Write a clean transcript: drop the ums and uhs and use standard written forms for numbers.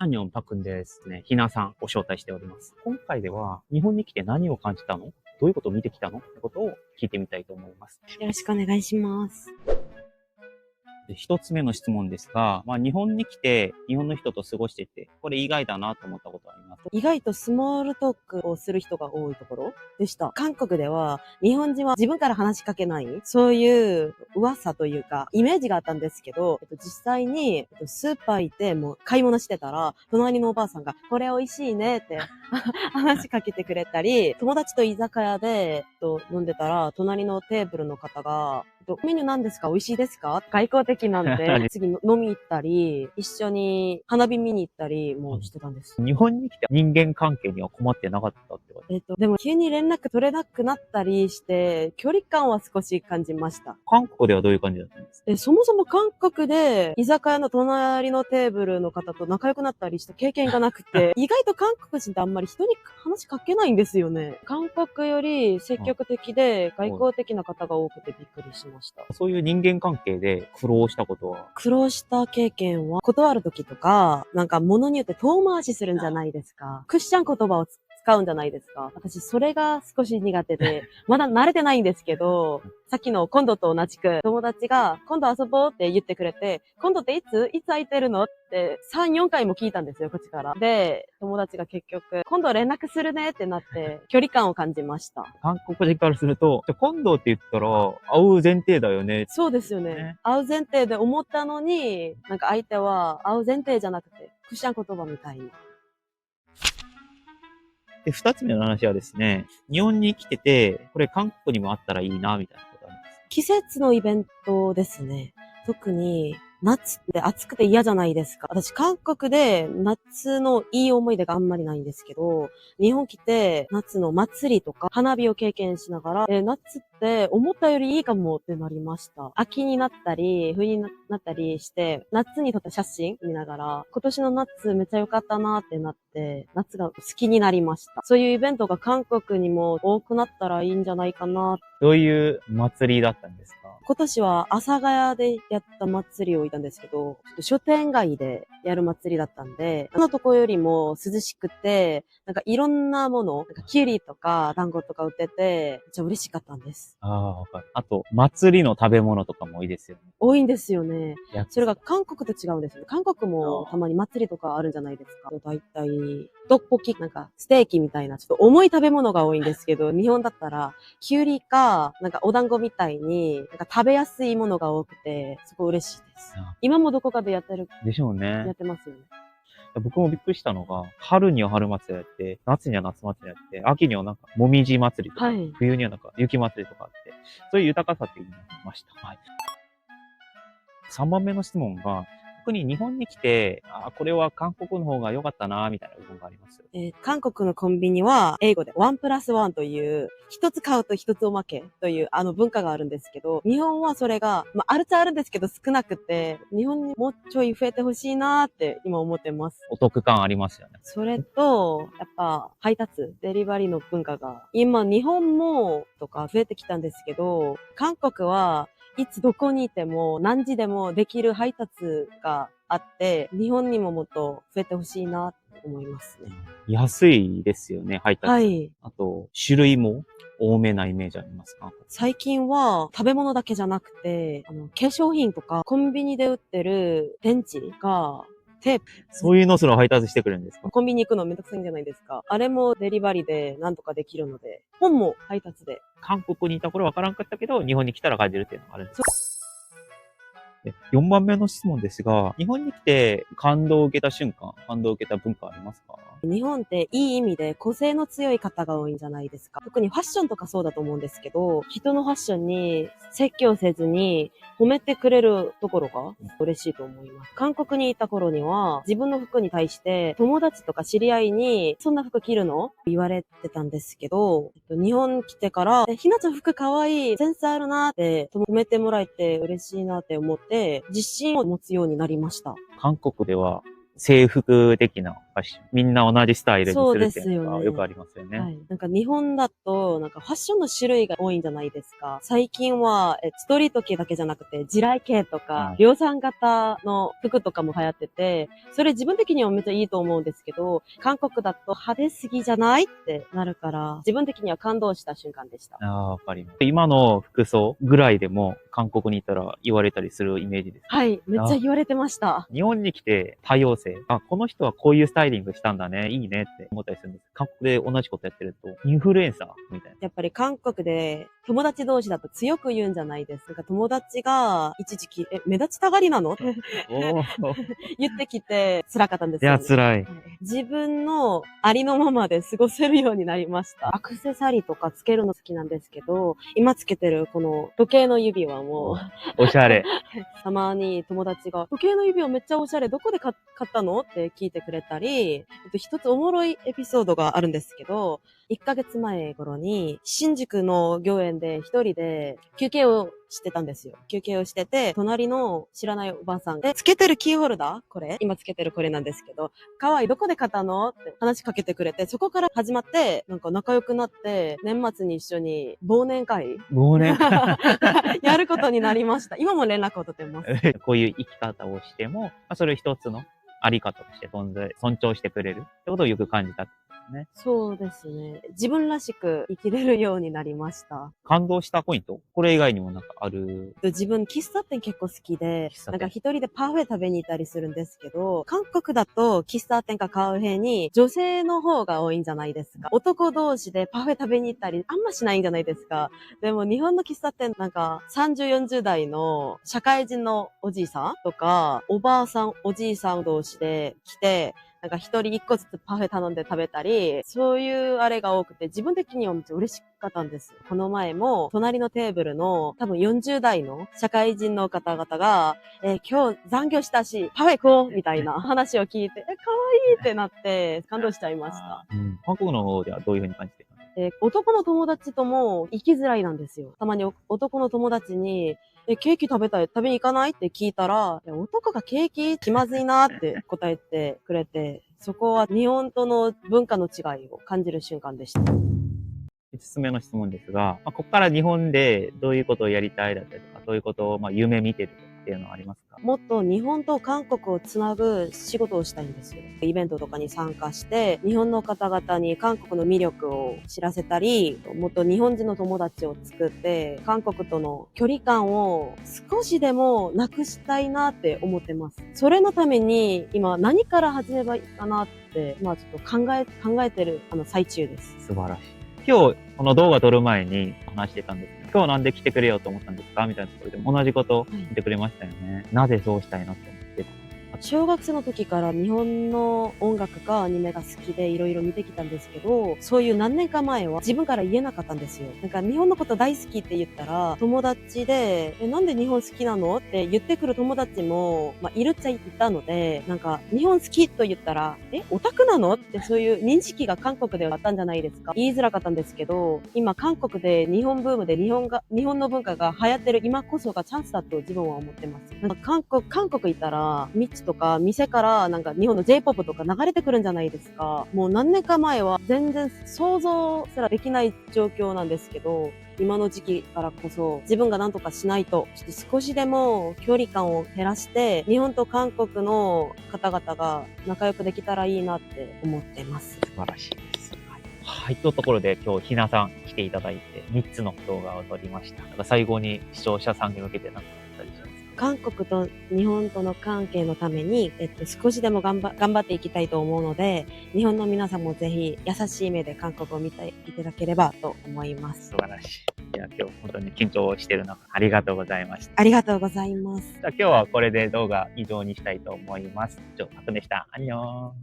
アンニョンパクンですね。ひなさんを招待しております。今回では、日本に来て何を感じたの？どういうことを見てきたのってことを聞いてみたいと思います。よろしくお願いします。で一つ目の質問ですが、日本に来て、日本の人と過ごしてて、これ意外だなと思ったことあります？意外とスモールトークをする人が多いところでした。韓国では日本人は自分から話しかけない、そういう噂というかイメージがあったんですけど、実際にスーパー行ってもう買い物してたら、隣のおばあさんがこれ美味しいねって話しかけてくれたり、友達と居酒屋で飲んでたら、隣のテーブルの方がメニュー何ですか？美味しいですか？外交的なんで、次飲み行ったり、一緒に花火見に行ったりもしてたんです。日本に来て人間関係には困ってなかったってこと？でも急に連絡取れなくなったりして、距離感は少し感じました。韓国ではどういう感じだったんですか？そもそも韓国で居酒屋の隣のテーブルの方と仲良くなったりした経験がなくて、意外と韓国人ってあんまり人に話しかけないんですよね。韓国より積極的で外交的な方が多くてびっくりしました。そういう人間関係で苦労したことは？苦労した経験は、断るときとか、なんか物によって遠回しするんじゃないですか。クッション言葉を使うんじゃないですか。私、それが少し苦手で、まだ慣れてないんですけど、さっきの今度と同じく、友達が今度遊ぼうって言ってくれて、今度っていつ空いてるのって3、4回も聞いたんですよ、こっちから。で、友達が結局、今度連絡するねってなって、距離感を感じました。韓国人からすると、今度って言ったら、会う前提だよね。そうですよね。会う前提で思ったのに、なんか相手は会う前提じゃなくて、クッション言葉みたいな。で、二つ目の話はですね、日本に来てて、これ韓国にもあったらいいな、みたいなことあります。季節のイベントですね。特に、夏って暑くて嫌じゃないですか。私、韓国で夏のいい思い出があんまりないんですけど、日本来て夏の祭りとか花火を経験しながら、夏って思ったよりいいかもってなりました。秋になったり、冬になったりして、夏に撮った写真見ながら、今年の夏めっちゃ良かったなってなって、夏が好きになりました。そういうイベントが韓国にも多くなったらいいんじゃないかな。どういう祭りだったんですか？今年は阿佐ヶ谷でやった祭りをいたんですけど、ちょっと商店街でやる祭りだったんで、あのとこよりも涼しくて、なんかいろんなもの、なんかキュウリとか団子とか売ってて、めっちゃ嬉しかったんです。わかる。あと、祭りの食べ物とかも多いですよね。多いんですよね。そそれが韓国と違うんですよ。韓国もたまに祭りとかあるんじゃないですか。だいたい、トッポキ、なんかステーキみたいな、ちょっと重い食べ物が多いんですけど、日本だったら、キュウリか、なんかお団子みたいに、なんか食べやすいものが多くて、すごい嬉しいです。今もどこかでやってる。でしょうね。やってますよね。僕もびっくりしたのが、春には春祭りやって、夏には夏祭りやって、秋にはなんか、もみじ祭りとか、はい、冬にはなんか、雪祭りとかあって、そういう豊かさっていうのを見ました。はい。3番目の質問が、特に日本に来て、これは韓国の方が良かったな、みたいな部分があります。韓国のコンビニは英語で1+1という、一つ買うと一つおまけという文化があるんですけど、日本はそれが、あるっちゃあるんですけど少なくて、日本にもうちょい増えてほしいなーって今思ってます。お得感ありますよね。それと、やっぱ配達、デリバリーの文化が、今日本もとか増えてきたんですけど、韓国はいつどこにいても何時でもできる配達があって、日本にももっと増えてほしいなって思いますね。安いですよね、配達。はい。あと、種類も多めなイメージありますか？最近は食べ物だけじゃなくて、化粧品とかコンビニで売ってる電池がテープ。そういうのすら配達してくれるんですか？コンビニ行くのめんどくさいんじゃないですか。あれもデリバリーでなんとかできるので、本も配達で。韓国にいた頃わからんかったけど、日本に来たら感じるっていうのがあるんですか？4番目の質問ですが、日本に来て感動を受けた瞬間、感動を受けた文化ありますか？日本っていい意味で個性の強い方が多いんじゃないですか。特にファッションとかそうだと思うんですけど、人のファッションに説教せずに褒めてくれるところが嬉しいと思います。韓国にいた頃には自分の服に対して友達とか知り合いにそんな服着るの？言われてたんですけど、日本来てからひなちゃん服かわいい、センスあるなって褒めてもらえて嬉しいなって思って自信を持つようになりました。韓国では制服的なファッション。みんな同じスタイルにするっていうのそうですよねがよくありますよね。はい。なんか日本だと、なんかファッションの種類が多いんじゃないですか。最近は、ストリート系だけじゃなくて、地雷系とかは、い量産型の服とかも流行ってて、それ自分的にはめっちゃいいと思うんですけど、韓国だと派手すぎじゃないってなるから、自分的には感動した瞬間でした。ああ、わかります。今の服装ぐらいでも韓国に行ったら言われたりするイメージです。はい。めっちゃ言われてました。日本に来て多様性。あ、この人はこういうスタイリングしたんだね。いいねって思ったりするんです。韓国で同じことやってると、インフルエンサーみたいな。やっぱり韓国で友達同士だと強く言うんじゃないですか。なんか友達が一時期、目立ちたがりなのっておー言ってきて辛かったんですいや、よね。辛い。自分のありのままで過ごせるようになりました。アクセサリーとかつけるの好きなんですけど、今つけてるこの時計の指輪も、おしゃれ。たまに友達が、時計の指輪めっちゃおしゃれ、どこで買ったのって聞いてくれたり、一つおもろいエピソードがあるんですけど、1ヶ月前頃に、新宿の御苑で一人で休憩をしてたんですよ。休憩をしてて、隣の知らないおばあさんが、つけてるキーホルダーこれ今つけてるこれなんですけど、かわいい、どこで買ったのって話しかけてくれて、そこから始まって、なんか仲良くなって、年末に一緒に忘年会忘年会。やることになりました。今も連絡を取ってます。こういう生き方をしても、まあ、それを一つのあり方として尊重してくれるってことをよく感じたんですね。そうですね。自分らしく生きれるようになりました。感動したポイントこれ以外にもなんかある。自分、喫茶店結構好きで喫茶店、なんか一人でパフェ食べに行ったりするんですけど、韓国だと喫茶店かカフェに女性の方が多いんじゃないですか。男同士でパフェ食べに行ったりあんましないんじゃないですか。でも日本の喫茶店なんか30、40代の社会人のおじいさんとか、おばあさん、おじいさん同士で来て、なんか一人一個ずつパフェ頼んで食べたり、そういうあれが多くて、自分的にはめっちゃ嬉しかったんです。この前も、隣のテーブルの多分40代の社会人の方々が、今日残業したし、パフェ食おうみたいな話を聞いて、可愛いってなって感動しちゃいました。韓国の方ではどういうふうに感じてるか。男の友達とも行きづらいなんですよ。たまに男の友達に、ケーキ食べたい、食べに行かないって聞いたら、男がケーキ気まずいなって答えてくれて、そこは日本との文化の違いを感じる瞬間でした。5つ目の質問ですが、ここから日本でどういうことをやりたいだったりとか、どういうことを夢見てるっていうのはありますか？もっと日本と韓国をつなぐ仕事をしたいんですよ。イベントとかに参加して、日本の方々に韓国の魅力を知らせたり、もっと日本人の友達を作って、韓国との距離感を少しでもなくしたいなって思ってます。それのために今何から始めばいいかなって、ちょっと考えてる最中です。素晴らしい。今日、この動画撮る前に話してたんですけど、今日なんで来てくれようと思ったんですかみたいなところでも同じことを言ってくれましたよね。なぜそうしたいなと思ってた。小学生の時から日本の音楽かアニメが好きでいろいろ見てきたんですけど、そういう何年か前は自分から言えなかったんですよ。なんか日本のこと大好きって言ったら、友達で、なんで日本好きなのって言ってくる友達も、いるっちゃいたので、なんか日本好きと言ったら、オタクなのってそういう認識が韓国ではあったんじゃないですか。言いづらかったんですけど、今韓国で日本ブームで日本の文化が流行ってる今こそがチャンスだと自分は思ってます。なんか韓国行ったら、道とか店からなんか日本の J-POP とか流れてくるんじゃないですか。もう何年か前は全然想像すらできない状況なんですけど、今の時期からこそ自分が何とかしないと、少しでも距離感を減らして、日本と韓国の方々が仲良くできたらいいなって思ってます。素晴らしいです。はい。というところで今日ひなさん来ていただいて3つの動画を撮りました。なんか最後に視聴者さんに向けて何かあったりしますか？韓国と日本との関係のために、少しでも頑張っていきたいと思うので、日本の皆さんもぜひ優しい目で韓国を見ていただければと思います。素晴らしい。いや、今日本当に緊張してる中、ありがとうございました。ありがとうございます。じゃあ今日はこれで動画以上にしたいと思います。以上、タクでした。アンニョン。